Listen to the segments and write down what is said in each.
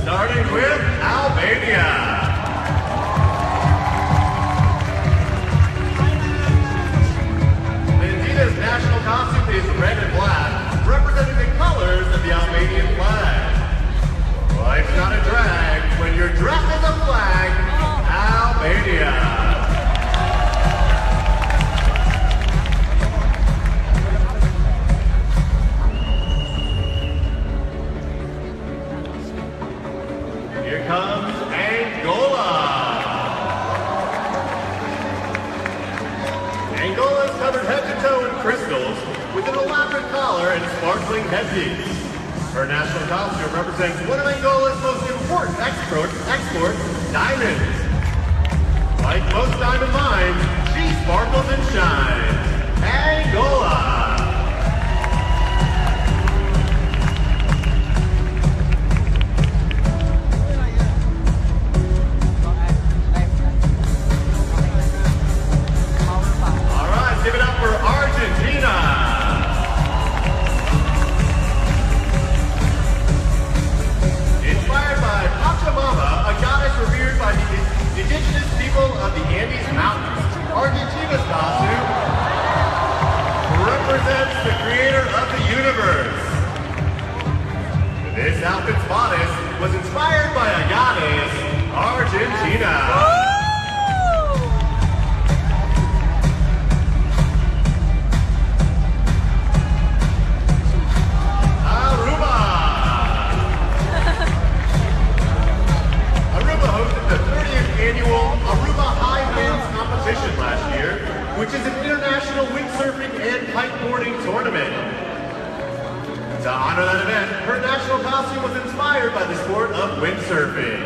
Starting with Albania. Medina's national costume is red and black, representing the colors of the Albanian flag. Life's not a drag when you're dressed as a flag, Albania. Here comes Angola. Angola is covered head to toe in crystals with an elaborate collar and sparkling headpiece. Her national costume represents one of Angola's most important exports, diamonds. Like most diamond mines, she sparkles and shines. Angola. Give it up for Argentina. Inspired by Pachamama, a goddess revered by the indigenous people of the Andes Mountains, Argentina's costume represents the creator of the universe. This outfit's bodice was inspired by a goddess, Argentina. Annual Aruba High Winds competition last year, which is an international windsurfing and kiteboarding tournament. To honor that event, her national costume was inspired by the sport of windsurfing.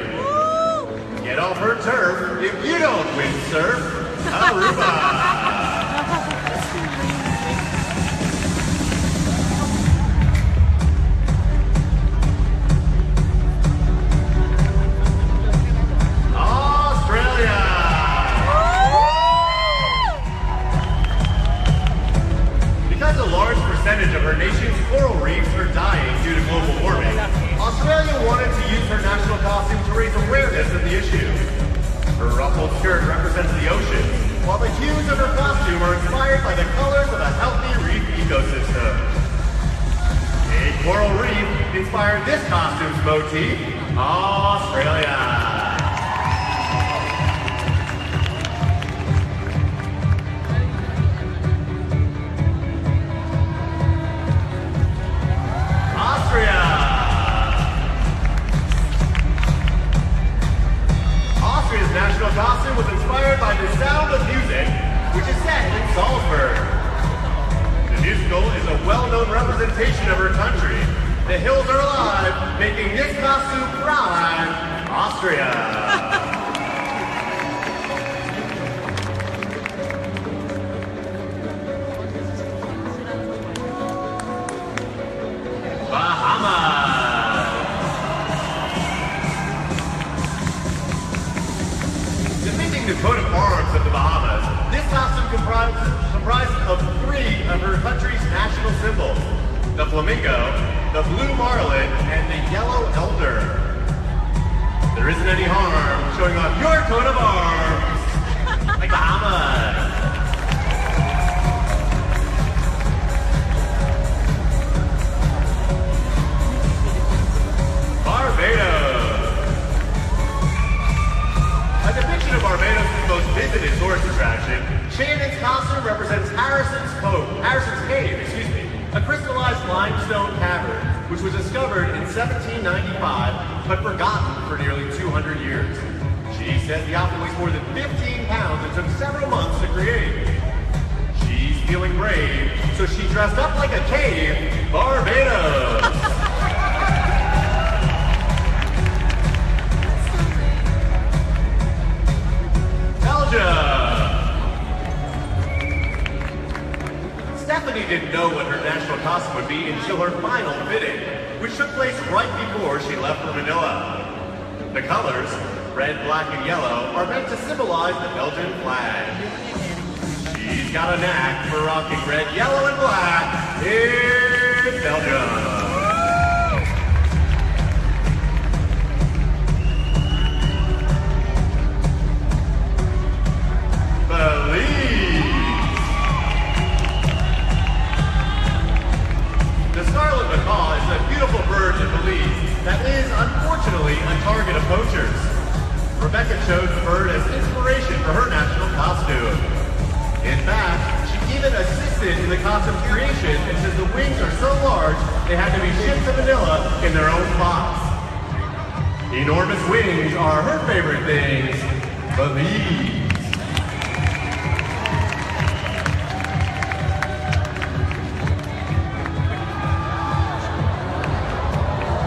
Get off her turf if you don't windsurf, Aruba. Percentage of her nation's coral reefs are dying due to global warming. Australia wanted to use her national costume to raise awareness of the issue. Her ruffled skirt represents the ocean, while the hues of her costume are inspired by the colors of a healthy reef ecosystem. A coral reef inspired this costume's motif, Australia. Austria's national costume was inspired by The Sound of Music, which is set in Salzburg. The musical is a well-known representation of her country. The hills are alive, making this costume pride, Austria. The coat of arms of the Bahamas. This costume comprised of three of her country's national symbols: the flamingo, the blue marlin, and the yellow elder. There isn't any harm showing off your coat of arms, like Bahamas. Barbados. A depiction of Barbados' most visited tourist attraction, Shannon's costume represents Harrison's Cave, a crystallized limestone cavern, which was discovered in 1795, but forgotten for nearly 200 years. She says the outfit weighs more than 15 pounds and took several months to create. She's feeling brave, so she dressed up like a cave, Barbados. Stephanie didn't know what her national costume would be until her final fitting, which took place right before she left for Manila. The colors, red, black, and yellow, are meant to symbolize the Belgian flag. She's got a knack for rocking red, yellow, and black in Belgium. show served as inspiration for her national costume. In fact, she even assisted in the costume creation and says the wings are so large they had to be shipped to Manila in their own box. Enormous wings are her favorite things, but these.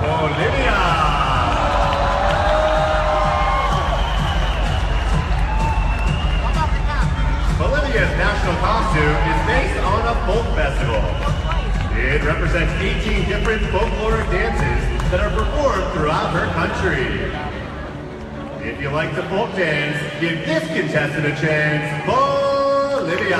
Olivia! Bolivia's national costume is based on a folk festival. It represents 18 different folkloric dances that are performed throughout her country. If you like to folk dance, give this contestant a chance. Bolivia!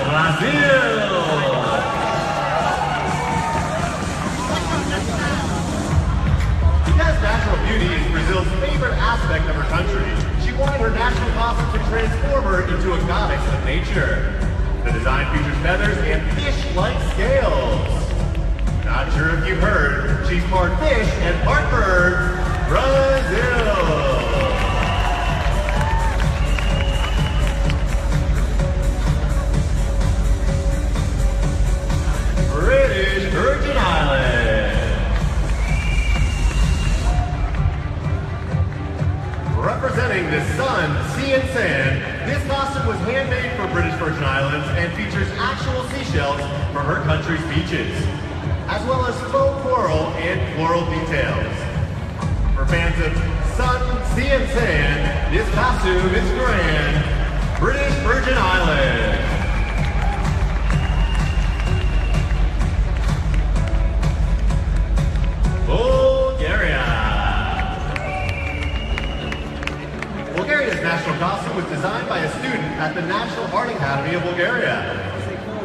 Brazil! Because natural beauty is Brazil's favorite aspect of her country, she wanted her national costume to transform her into a goddess of nature. The design features feathers and fish-like scales. Not sure if you've heard, she's part fish and part bird. Brazil! British Virgin Islands. Representing the sun, sea, and sand, this costume was handmade for British Virgin Islands and features actual seashells from her country's beaches, as well as faux coral and floral details. For fans of sun, sea, and sand, this costume is grand. British Virgin Islands. Bulgaria. Bulgaria's national costume was designed by a student at the National Art Academy of Bulgaria.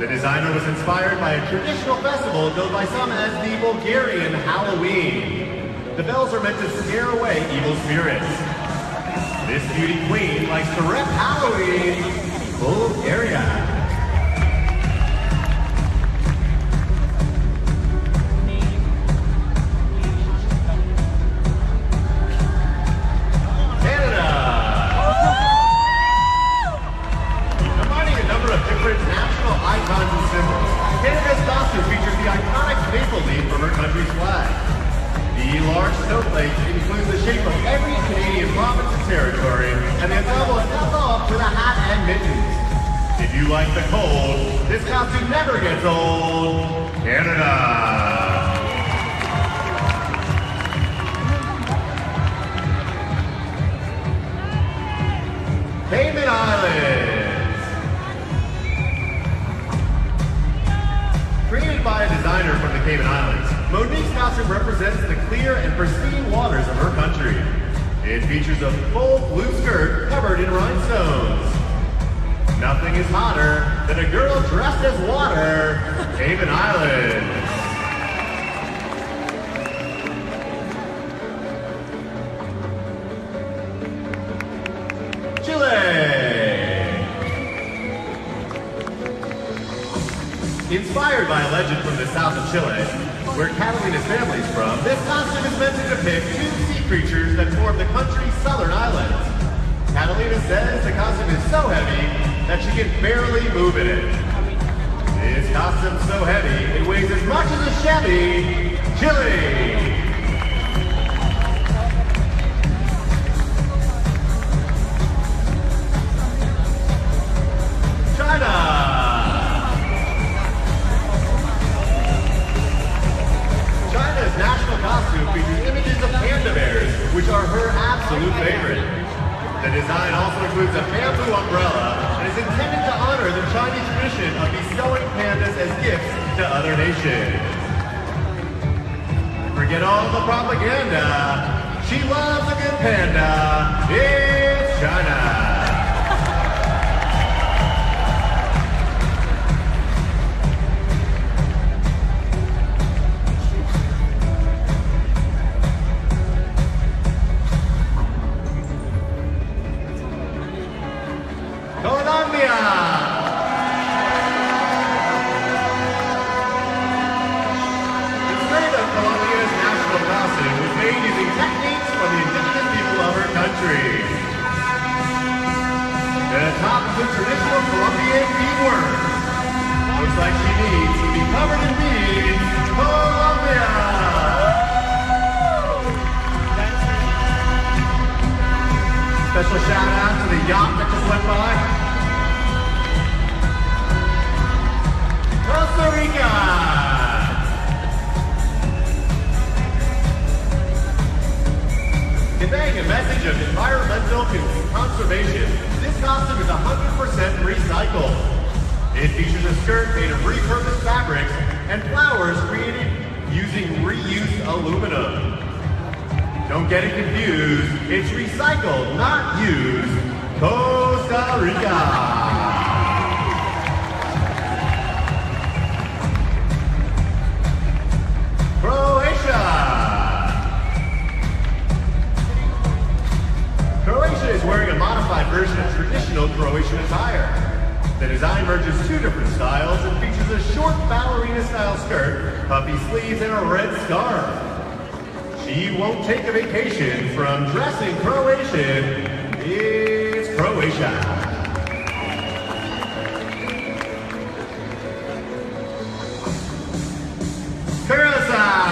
The designer was inspired by a traditional festival known by some as the Bulgarian Halloween. The bells are meant to scare away evil spirits. This beauty queen likes to rep Halloween, Bulgaria. Canada's costume features the iconic maple leaf from her country's flag. The large snowflake includes the shape of every Canadian province and territory, and the ensemble is topped off with a hat and mittens. If you like the cold, this costume never gets old. Canada! Cayman Islands. Created by a designer from the Cayman Islands, Monique's costume represents the clear and pristine waters of her country. It features a full blue skirt covered in rhinestones. Nothing is hotter than a girl dressed as water. Cayman Islands. Inspired by a legend from the south of Chile, where Catalina's family is from, this costume is meant to depict two sea creatures that form the country's southern islands. Catalina says the costume is so heavy that she can barely move in it. This costume's so heavy, it weighs as much as a Chevy. Chile! Which are her absolute favorite. The design also includes a bamboo umbrella and is intended to honor the Chinese tradition of bestowing pandas as gifts to other nations. Forget all the propaganda. She loves a good panda. It's China. message of environmental conservation, this costume is 100% recycled. It features a skirt made of repurposed fabrics and flowers created using reused aluminum. Don't get it confused, it's recycled, not used. Costa Rica. Croatia is wearing a modified version of traditional Croatian attire. The design merges two different styles and features a short ballerina-style skirt, puffy sleeves, and a red scarf. She won't take a vacation from dressing Croatian. It's Croatia. Curacao!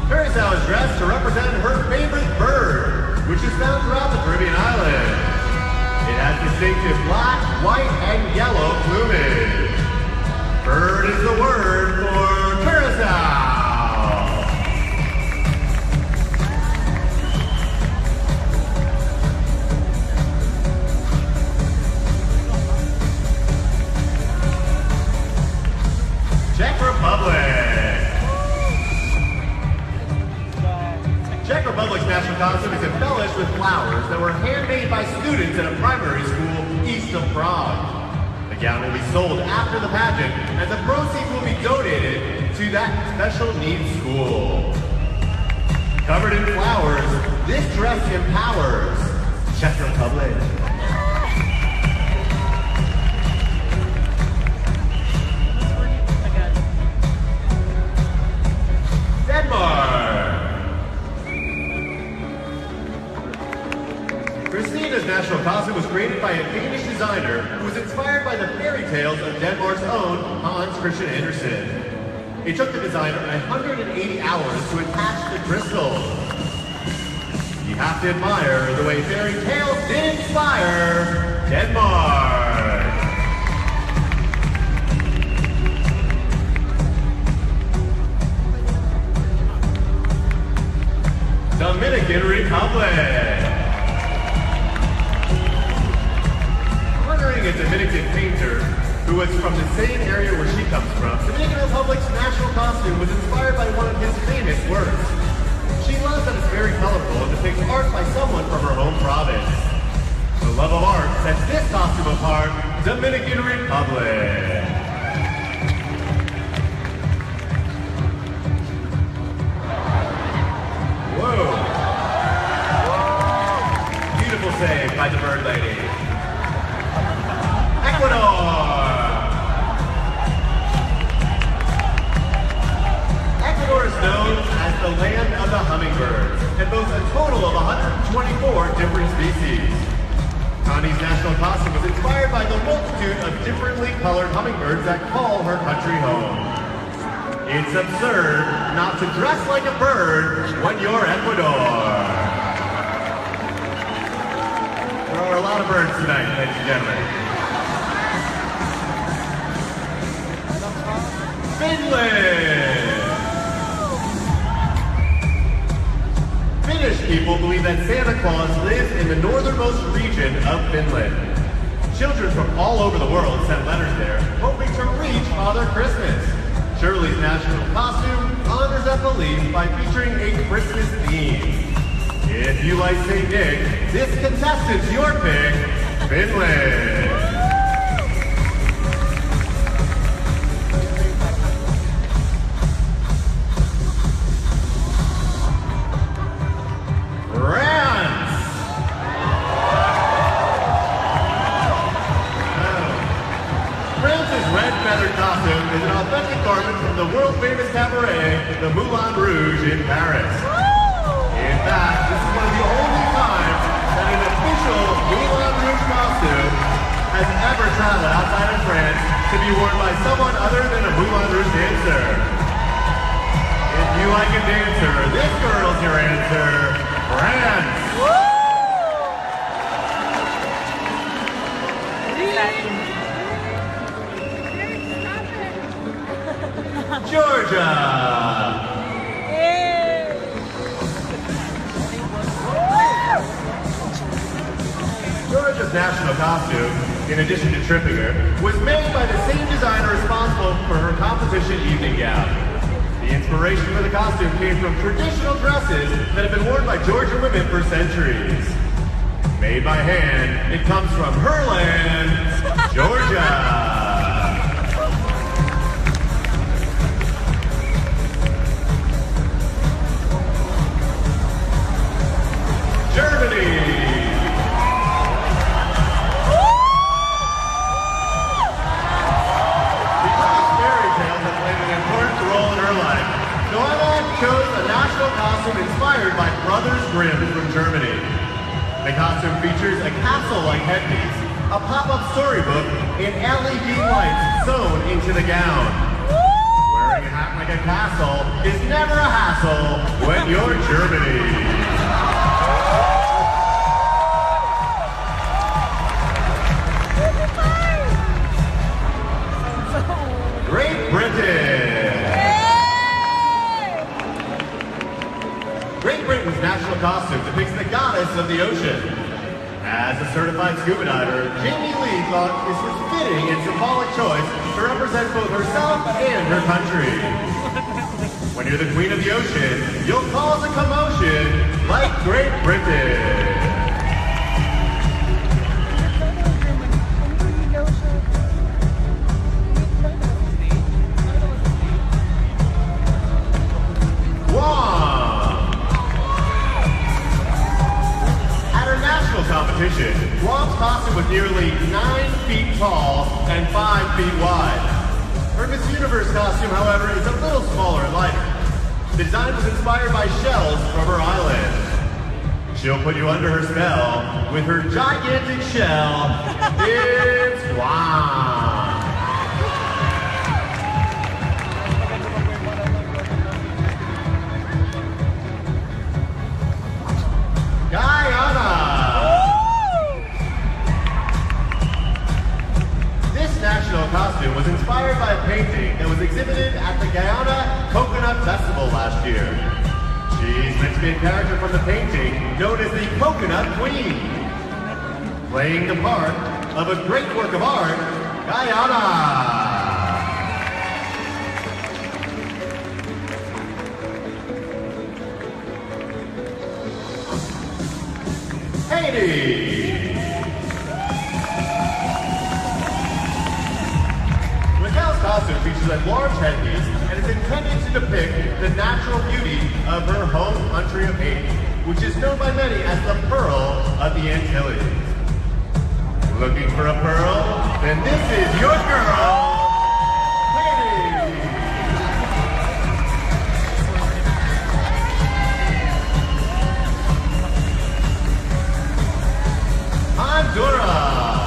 Curacao is dressed to represent her favorite bird, which is found throughout the Caribbean islands. It has distinctive black, white, and yellow plumage. Bird is the word for Curacao. Czech Republic. Czech Republic's national costume is embellished with flowers that were handmade by students at a primary school east of Prague. The gown will be sold after the pageant, and the proceeds will be donated to that special needs school. Covered in flowers, this dress empowers Czech Republic. Christina's national costume was created by a Danish designer who was inspired by the fairy tales of Denmark's own Hans Christian Andersen. It took the designer 180 hours to attach the crystals. You have to admire the way fairy tales did inspire Denmark. Dominican Republic. Honoring a Dominican painter who was from the same area where she comes from, Dominican Republic's national costume was inspired by one of his famous works. She loves that it's very colorful and depicts art by someone from her home province. The love of art sets this costume apart, Dominican Republic. Whoa. Beautiful save by the Bird Lady. Ecuador. Ecuador is known as the land of the hummingbirds and boasts a total of 124 different species. Connie's national costume was inspired by the multitude of differently colored hummingbirds that call her country home. It's absurd not to dress like a bird when you're Ecuador. There are a lot of birds tonight, ladies and gentlemen. Finland! Finnish people believe that Santa Claus lives in the northernmost region of Finland. Children from all over the world send letters there, hoping to reach Father Christmas. Shirley's national costume honors that belief by featuring a Christmas theme. If you like St. Nick, this contestant's your pick, Finland. Is an authentic garment from the world-famous cabaret, the Moulin Rouge in Paris. In fact, this is one of the only times that an official Moulin Rouge costume has ever traveled outside of France to be worn by someone other than a Moulin Rouge dancer. If you like a dancer, this girl's your answer, France. Georgia! Princess's national costume, in addition to tripping her, was made by the same designer responsible for her competition evening gown. The inspiration for the costume came from traditional dresses that have been worn by Georgian women for centuries. Made by hand, it comes from her land, Georgia. Germany. Because fairy tales have played an important role in her life, Joanna chose a national costume inspired by Brothers Grimm from Germany. The costume features a castle-like headpiece, a pop-up storybook, and LED lights sewn into the gown. Wearing a hat like a castle is never a hassle when you're Germany. Great Britain! Great Britain's national costume depicts the goddess of the ocean. As a certified scuba diver, Jamie Lee thought this was fitting and symbolic choice to represent both herself and her country. When you're the queen of the ocean, you'll cause a commotion like Great Britain. Competition. Guam's costume was nearly 9 feet tall and 5 feet wide. Her Miss Universe costume, however, is a little smaller and lighter. The design was inspired by shells from her island. She'll put you under her spell with her gigantic shell. It's Guam. Guyana. National costume was inspired by a painting that was exhibited at the Guyana Coconut Festival last year. She's meant to be a character from the painting known as the Coconut Queen. Playing the part of a great work of art, Guyana. Haiti. Costume features a large headpiece and is intended to depict the natural beauty of her home country of Haiti, which is known by many as the Pearl of the Antilles. Looking for a pearl? Then this is your girl, Haiti! Honduras!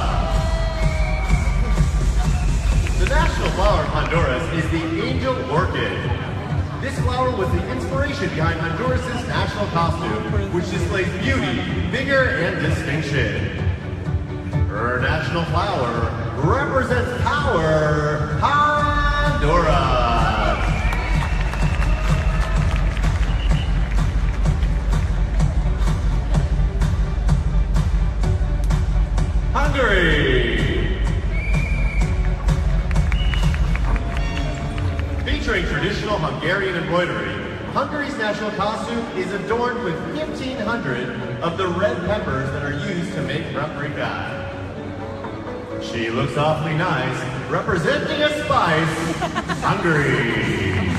The national flower of Honduras is the angel orchid. This flower was the inspiration behind Honduras' national costume, which displays beauty, vigor, and distinction. Her national flower represents power, Honduras. Hungary. Featuring traditional Hungarian embroidery, Hungary's national costume is adorned with 1,500 of the red peppers that are used to make paprika. She looks awfully nice, representing a spice, Hungary.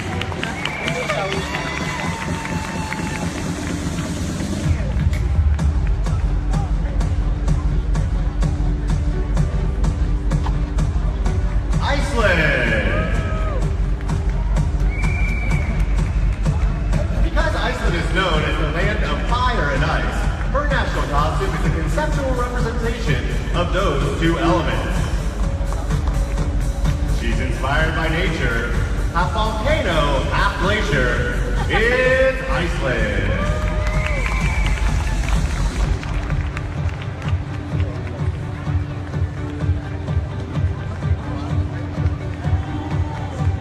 Iceland. Is known as the land of fire and ice. Her national costume is a conceptual representation of those two elements. She's inspired by nature, half volcano, half glacier. It's Iceland.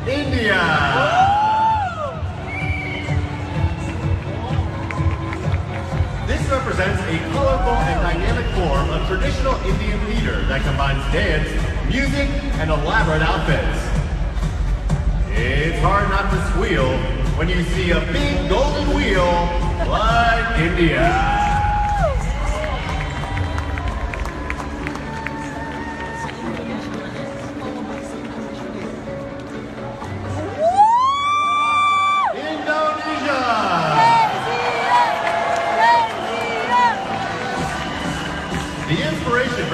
India. Represents a colorful and dynamic form of traditional Indian theater that combines dance, music, and elaborate outfits. It's hard not to squeal when you see a big golden wheel like India.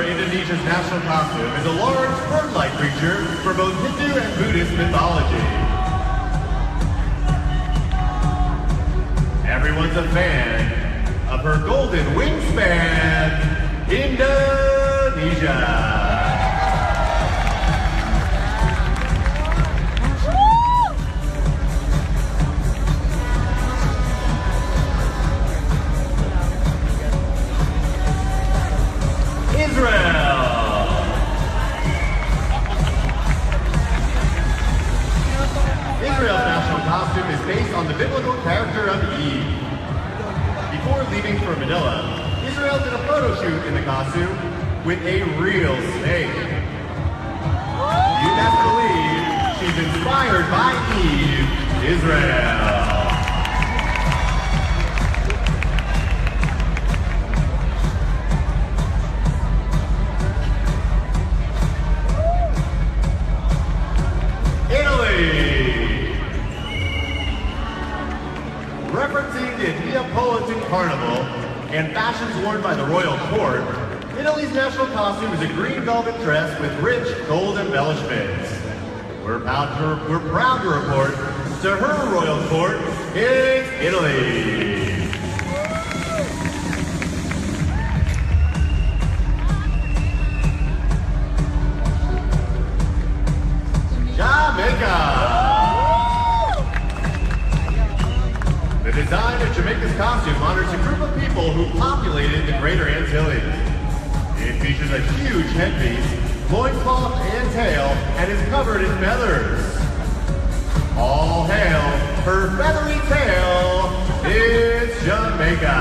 Indonesia's national costume is a large bird-like creature for both Hindu and Buddhist mythology. Everyone's a fan of her golden wingspan, Indonesia. Israel's national costume is based on the biblical character of Eve. Before leaving for Manila, Israel did a photo shoot in the costume with a real snake. You best believe she's inspired by Eve, Israel. Referencing the Neapolitan Carnival and fashions worn by the royal court, Italy's national costume is a green velvet dress with rich gold embellishments. We're proud to report to her royal court is Italy. Jamaica. The design of Jamaica's costume honors a group of people who populated the Greater Antilles. It features a huge headpiece, loincloth and tail, and is covered in feathers. All hail her feathery tail, it's Jamaica.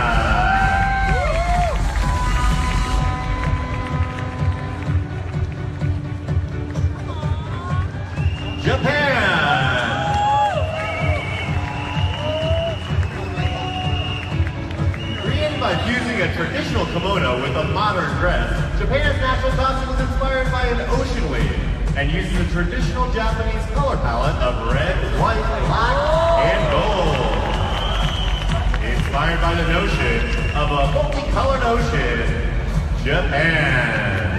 Japan. By fusing a traditional kimono with a modern dress, Japan's national costume was inspired by an ocean wave and uses a traditional Japanese color palette of red, white, black, and gold. Inspired by the notion of a multicolored ocean, Japan.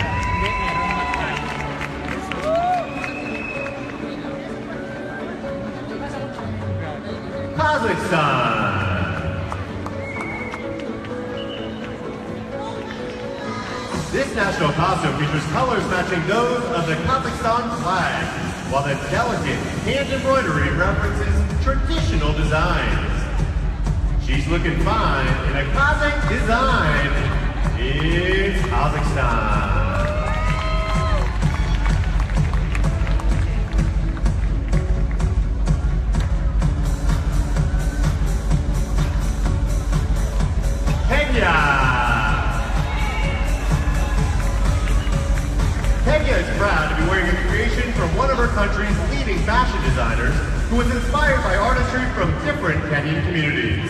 Kazakhstan. This national costume features colors matching those of the Kazakhstan flag, while the delicate hand embroidery references traditional designs. She's looking fine in a Kazakh design. It's Kazakhstan. Kenya is proud to be wearing a creation from one of her country's leading fashion designers who was inspired by artistry from different Kenyan communities.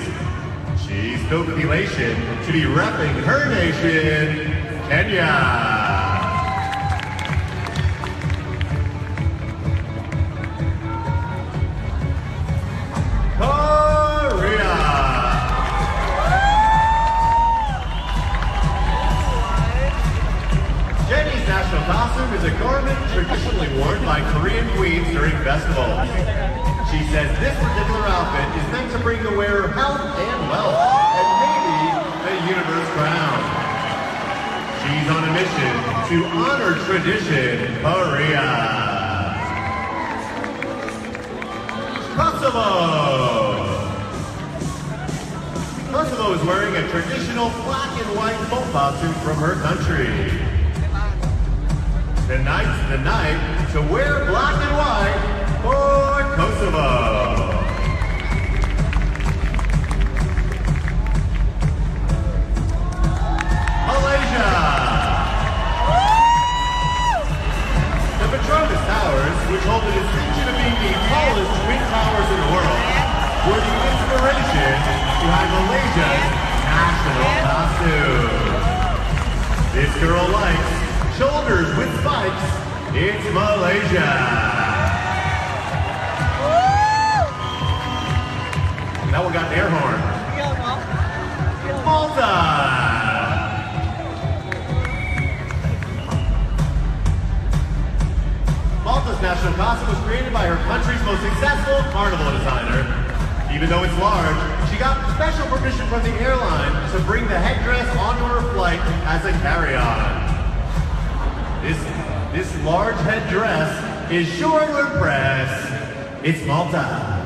She's filled with elation to be repping her nation, Kenya. Costume is a garment traditionally worn by Korean queens during festivals. She says this particular outfit is meant to bring the wearer health and wealth, and maybe the universe crown. She's on a mission to honor tradition, Korea. Kosovo. Kosovo is wearing a traditional black and white folk costume from her country. Tonight's the night to wear black and white for Kosovo. behind Malaysia's national costume. This girl likes shoulders with spikes. It's Malaysia. That one got an air horn. Malta. Malta's national costume was created by her country's most successful carnival designer. Even though it's large, she got special permission from the airline to bring the headdress onto her flight as a carry-on. This large headdress is sure to impress. It's Malta.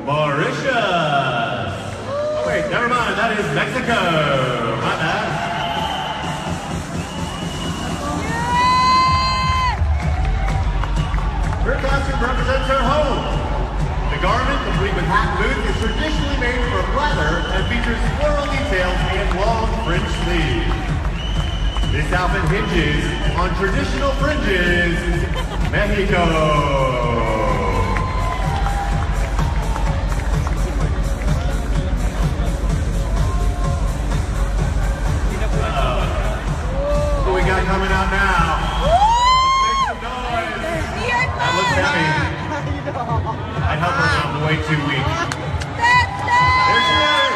Mauritius. Oh wait, never mind, that is Mexico. My bad. Her costume represents her home. The garment, complete with hat and boots, is traditionally made from leather and features floral details and long fringe sleeves. This outfit hinges on traditional fringes. Mexico. What we got coming out now? That looks heavy. I'd help her out, I'm way too weak. There she is!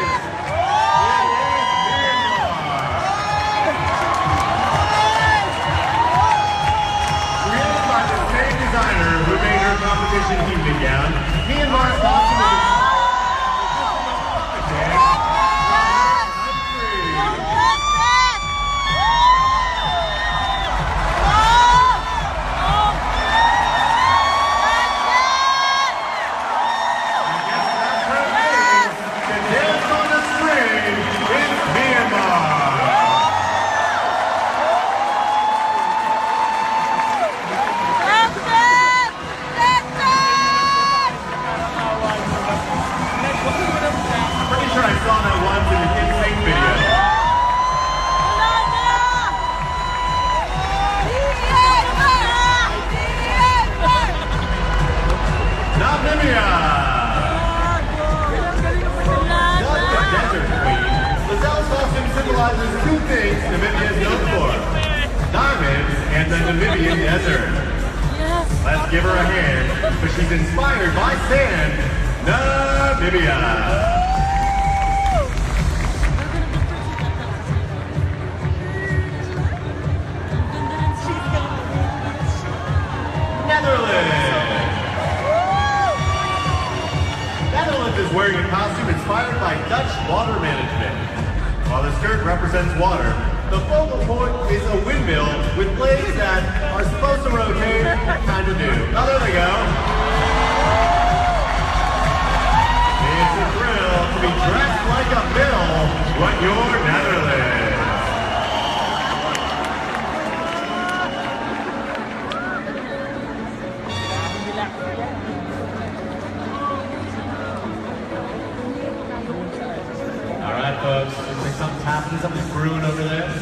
Created by the same designer who made her competition evening gown, Myanmar's costume is symbolizes two things Namibia is known for: diamonds and the Namibian desert. Let's give her a hand, because she's inspired by sand, Namibia. Netherlands is wearing a costume inspired by Dutch water management. While the skirt represents water, the focal point is a windmill with blades that are supposed to rotate, kind of do. Oh, there they go. It's a thrill to be dressed like a mill when you're Netherlands. All right, folks. Something's happening, something's brewing over there.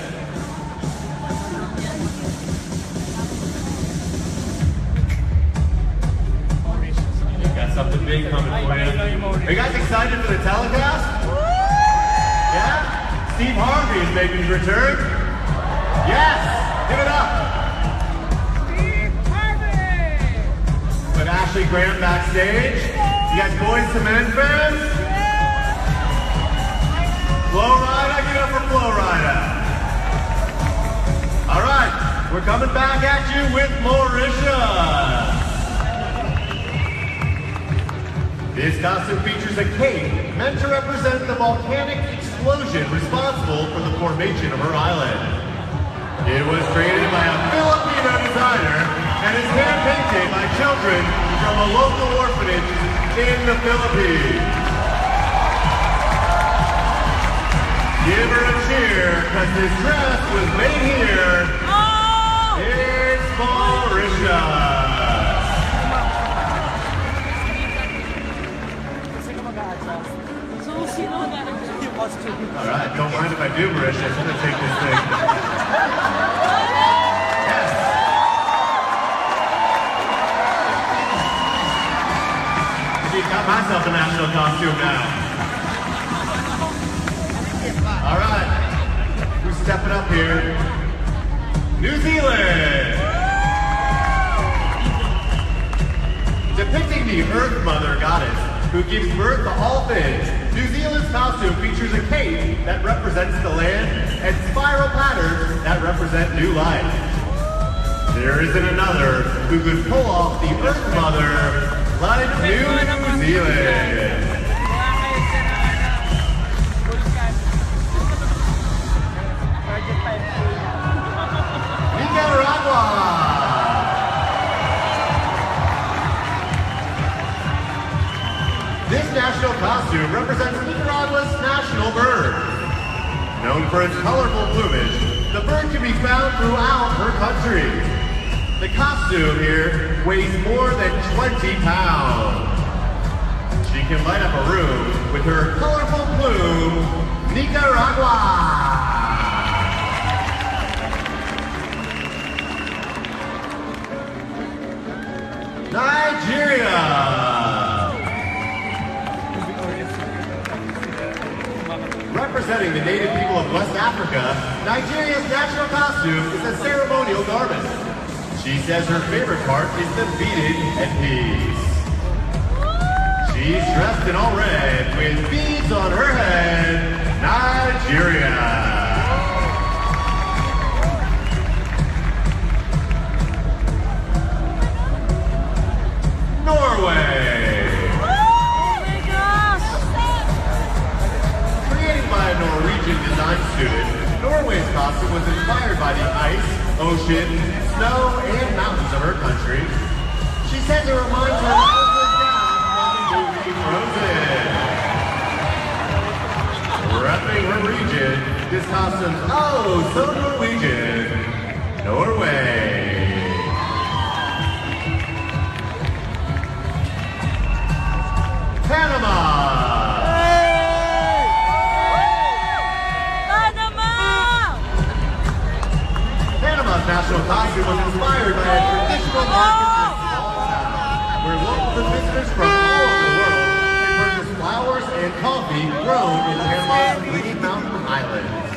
Got something big coming for you. Are you guys excited for the telecast? Yeah? Steve Harvey is making his return. Yes! Give it up! Steve Harvey! With Ashley Graham backstage. You guys Boys to Men fans? Flo Rida, give it up for Flo Rida. All right, we're coming back at you with Mauritius. This costume features a cape meant to represent the volcanic explosion responsible for the formation of her island. It was created by a Filipino designer and is hand-painted by children from a local orphanage in the Philippines. Give her a cheer, because this dress was made here. Oh! It's Mauritius. All right, don't mind if I do, Mauritius. I'm going to take this thing. Yes. see, got myself a national costume now. All right, who's stepping up here? New Zealand! Depicting the Earth Mother goddess who gives birth to all things, New Zealand's costume features a cape that represents the land and spiral patterns that represent new life. There isn't another who could pull off the Earth Mother like New Zealand. Nicaragua! This national costume represents Nicaragua's national bird. Known for its colorful plumage, the bird can be found throughout her country. The costume here weighs more than 20 pounds. She can light up a room with her colorful plume, Nicaragua! Nigeria! Representing the native people of West Africa, Nigeria's national costume is a ceremonial garment. She says her favorite part is the beaded headpiece. She's dressed in all red with beads on her head, Nigeria. Norway. Created by a Norwegian design student, Norway's costume was inspired by the ice, ocean, snow, and mountains of her country. She says it reminds her of Elsa's down from the movie Frozen. Repping her region, this costume's oh so Norwegian, Norway. Panama! Panama's national costume was inspired by a traditional market festival where locals and visitors from all over the world can purchase flowers and coffee grown in Panama's Green Mountain Highlands.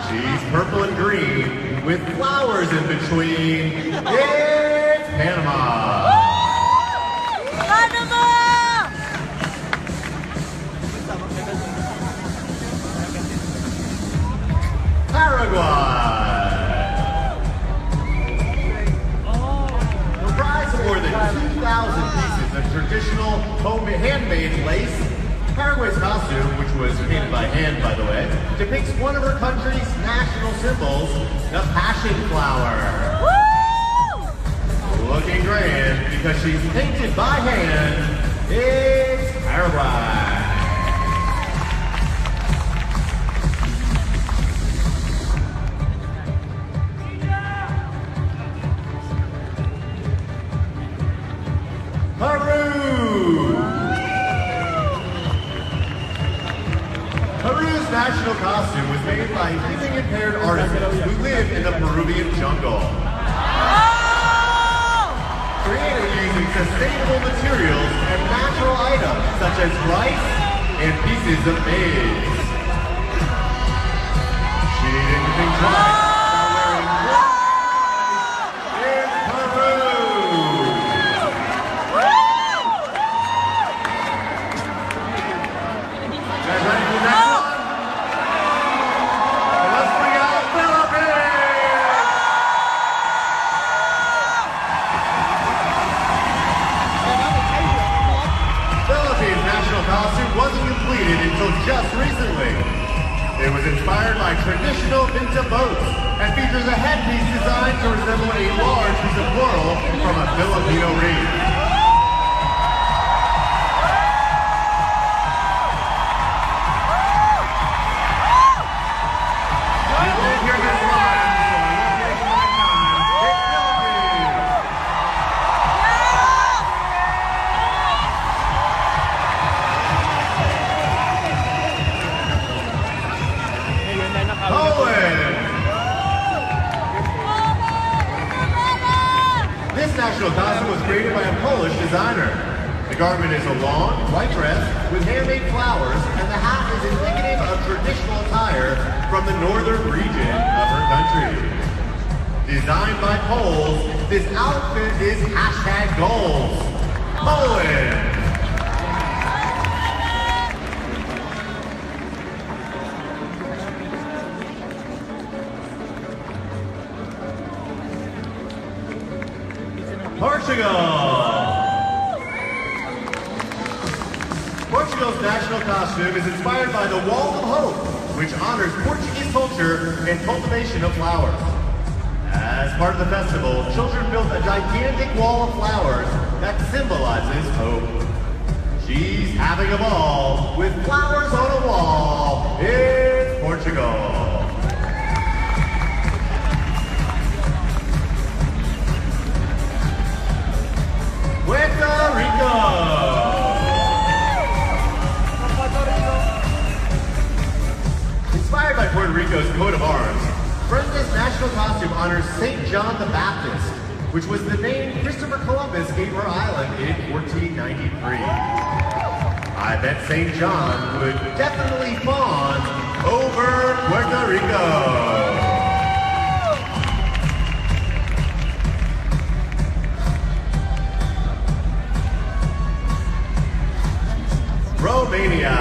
She's purple and green with flowers in between. It's Panama! Paraguay! Comprised of more than 2,000 pieces of traditional handmade lace, Paraguay's costume, which was painted by hand, by the way, depicts one of her country's national symbols, the passion flower. Woo! Looking grand because she's painted by hand, it's Paraguay. Peru's national costume was made by hearing impaired artisans who live in the Peruvian jungle. Created using sustainable materials and natural items such as rice and pieces of maize. She didn't think twice about wearing in Peru. Guys ready for the next one? Let's bring out Philippines! Philippines' national costume wasn't completed until just recently. It was inspired by traditional Pinta boats and features a headpiece designed to resemble a large piece of coral from a Filipino reef. This national costume was created by a garment is a long, white dress with handmade flowers, and the hat is indicative of traditional attire from the northern region of her country. Designed by Poles, this outfit is #goals. Poland! Portugal! Portugal's national costume is inspired by the Wall of Hope, which honors Portuguese culture and cultivation of flowers. As part of the festival, children built a gigantic wall of flowers that symbolizes hope. She's having a ball with flowers on a wall in Portugal. Puerto Rico! Inspired by Puerto Rico's coat of arms, Fresno's national costume honors St. John the Baptist, which was the name Christopher Columbus gave her island in 1493. I bet St. John would definitely fawn over Puerto Rico. Romania.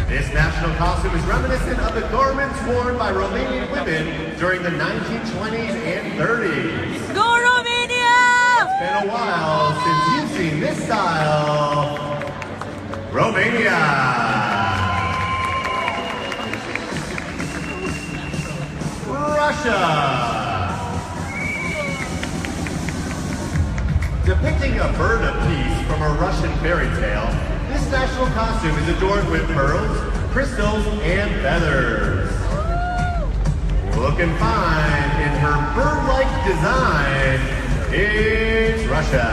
This national costume is reminiscent of the garments worn by Romanian women during the 1920s and 30s. Go Romania! It's been a while since you've seen this style. Romania. Russia. Depicting a bird of peace from a Russian fairy tale, this national costume is adorned with pearls, crystals, and feathers. Looking fine in her bird-like design, it's Russia.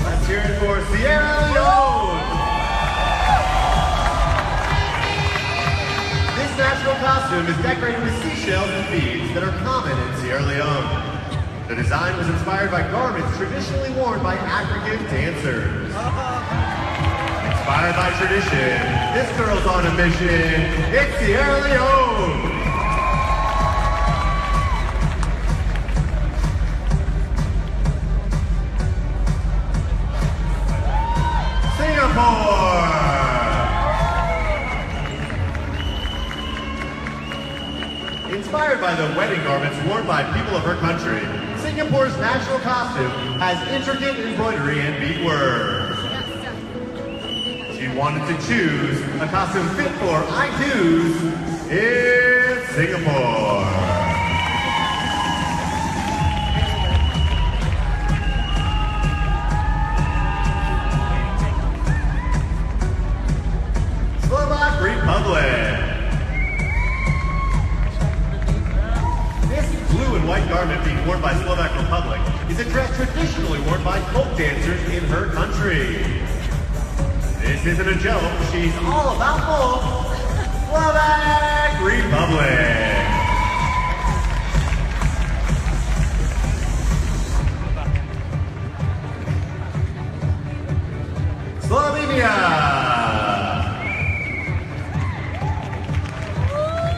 Let's hear it for Sierra Leone. This national costume is decorated with seashells and beads that are common in Sierra Leone. The design was inspired by garments traditionally worn by African dancers. Inspired by tradition, this girl's on a mission. It's Sierra Leone! Singapore! Inspired by the wedding garments worn by people of her country, Singapore's national costume has intricate embroidery and beadwork. She wanted to choose a costume fit for I do's in Singapore. Slovak Republic. White garment being worn by Slovak Republic is a dress traditionally worn by folk dancers in her country. This isn't a joke, she's all about folk. Slovak Republic. Slovenia.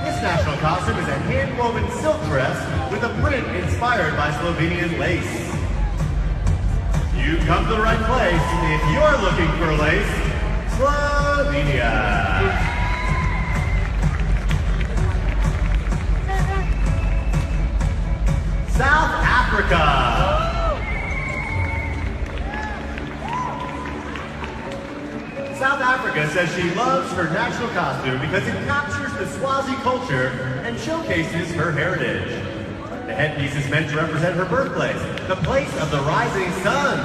This national costume is a hand-woven silk dress with a print inspired by Slovenian lace. You've come to the right place if you're looking for lace. Slovenia. South Africa. South Africa says she loves her national costume because it captures the Swazi culture and showcases her heritage. The headpiece is meant to represent her birthplace, the place of the rising sun.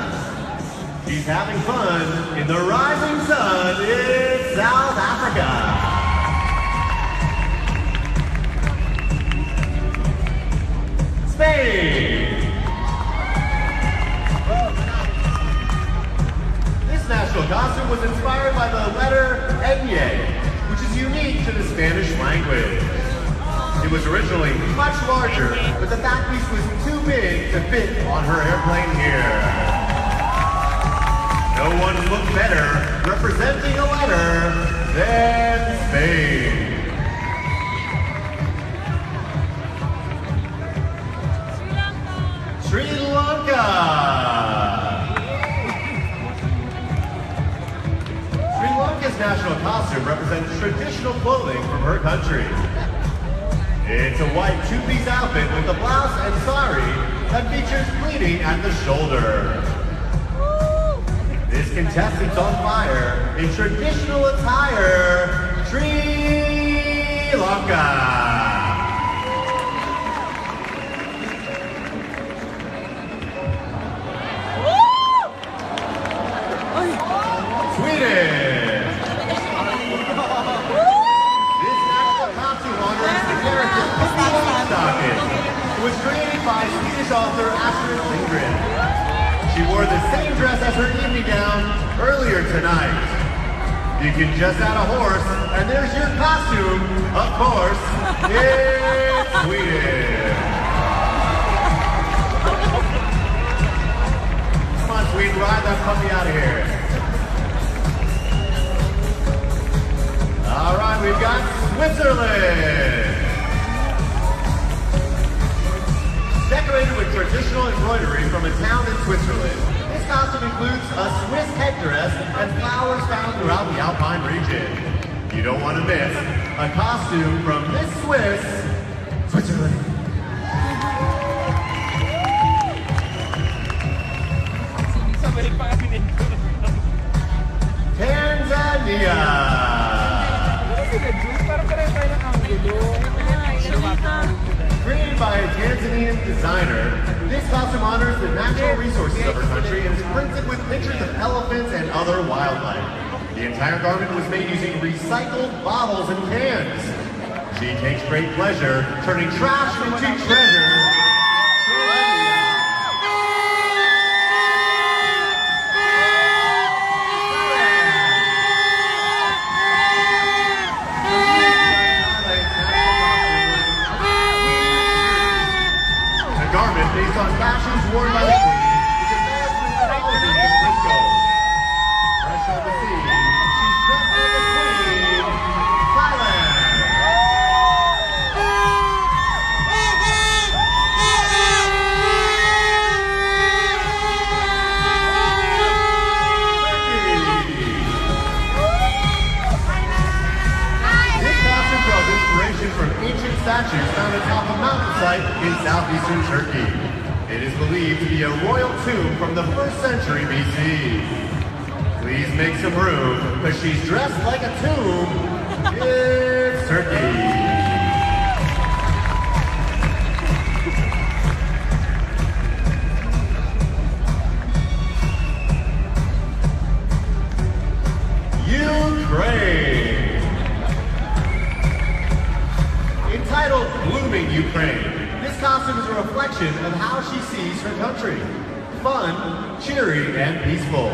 She's having fun in the rising sun in South Africa. Spain. This national costume was inspired by the letter Nye, which is unique to the Spanish language. It was originally much larger, but the back piece was too big to fit on her airplane here. No one looked better representing a letter than Spain. Sri Lanka. Sri Lanka's national costume represents traditional clothing from her country. It's a white two-piece outfit with a blouse and sari that features pleating at the shoulder. This contestant's on fire in traditional attire, Sri Lanka. Was created by Swedish author Astrid Lindgren. She wore the same dress as her evening gown earlier tonight. You can just add a horse, and there's your costume, of course, in Sweden. Come on, Sweden, ride that puppy out of here. All right, we've got Switzerland. Decorated with traditional embroidery from a town in Switzerland, this costume includes a Swiss headdress and flowers found throughout the Alpine region. You don't want to miss a costume from this Switzerland. Tanzania. Created by a Tanzanian designer, this costume honors the natural resources of her country and is printed with pictures of elephants and other wildlife. The entire garment was made using recycled bottles and cans. She takes great pleasure turning trash into treasure. Based on fashions worn by the Queen, which advanced mythology in Frisco. Fresh on the scene, she's dressed like a queen, Thailand. This costume draws inspiration from ancient statues found atop a mountainside in southeastern Turkey. It is believed to be a royal tomb from the 1st century BC. Please make some room, because she's dressed like a tomb. It's Turkey. Ukraine. Entitled Blooming Ukraine, this costume is a reflection of how she sees her country. Fun, cheery, and peaceful.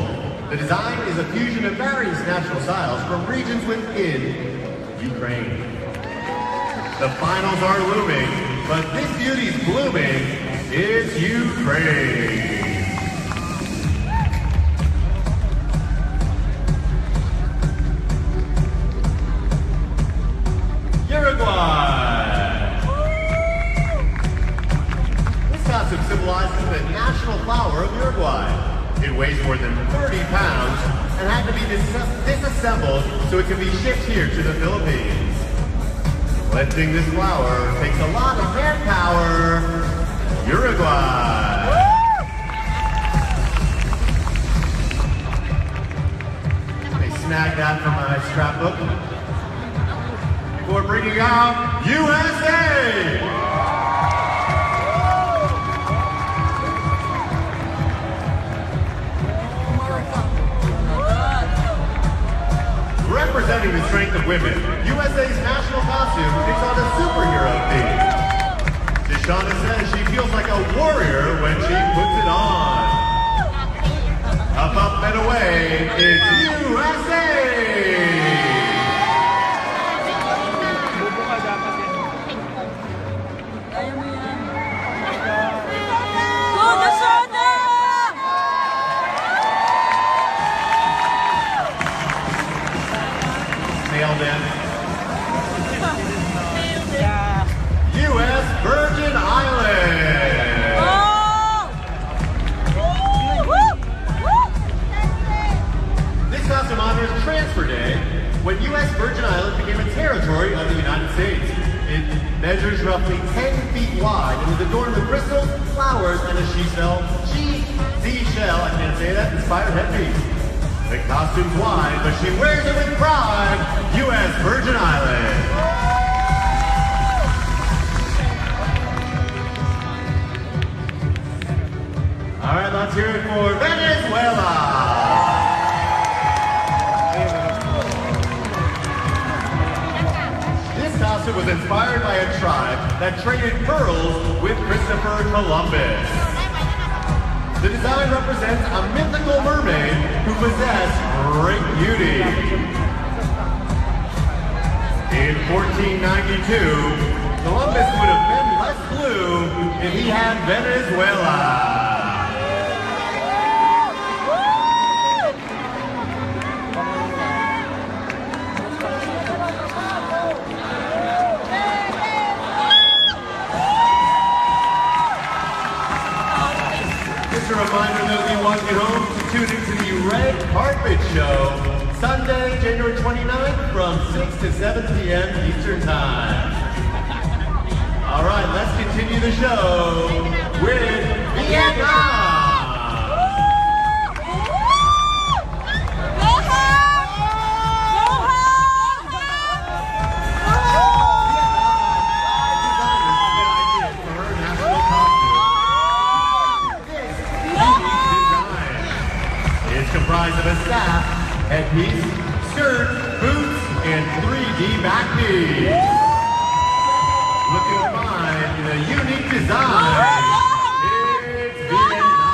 The design is a fusion of various national styles from regions within Ukraine. The finals are looming, but this beauty's blooming is Ukraine. Symbolizes the national flower of Uruguay. It weighs more than 30 pounds and had to be disassembled so it can be shipped here to the Philippines. Lifting this flower takes a lot of hand power. Uruguay. They snagged that from my scrapbook. Before bringing out USA! Representing the strength of women, USA's national costume takes on a superhero theme. Deshauna says she feels like a warrior when she puts it on. Up, up, and away, it's USA! Nailed in. U.S. Virgin Islands. This costume honors Transfer Day, when U.S. Virgin Islands became a territory of the United States. It measures roughly 10 feet wide and is adorned with crystals, flowers, and a seashell, I can't say that, inspired headpiece. The costume's wide, but she wears it with pride. U.S. Virgin Islands. All right, let's hear it for Venezuela. This costume was inspired by a tribe that traded pearls with Christopher Columbus. The design represents a mythical mermaid who possessed great beauty. In 1492, Columbus would have been less blue if he had Venezuela. Just a reminder that we want you home to tune into the Red Carpet Show, Sunday, January 29th from 6 to 7 p.m. Eastern Time. All right, let's continue the show with Vietnam. Comprised of a staff, headpiece, skirt, boots, and 3D backpiece. Looking fine in a unique design, it's Vietnam.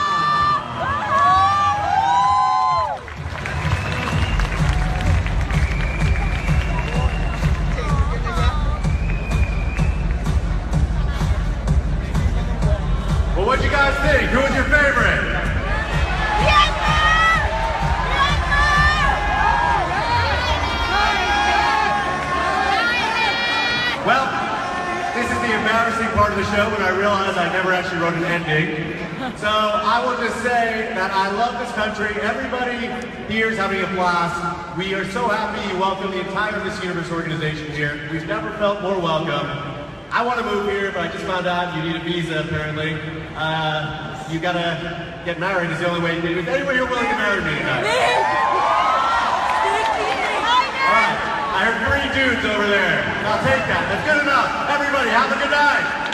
Well, what'd you guys think? Who was your favorite? Well, this is the embarrassing part of the show when I realized I never actually wrote an ending. So I want to say that I love this country. Everybody here is having a blast. We are so happy you welcome the entire Miss Universe organization here. We've never felt more welcome. I want to move here, but I just found out you need a visa apparently. You gotta get married is the only way to do it. Is anybody here willing to marry me tonight? All right. I heard 3 dudes over there. I'll take that. That's good enough. Everybody, have a good night.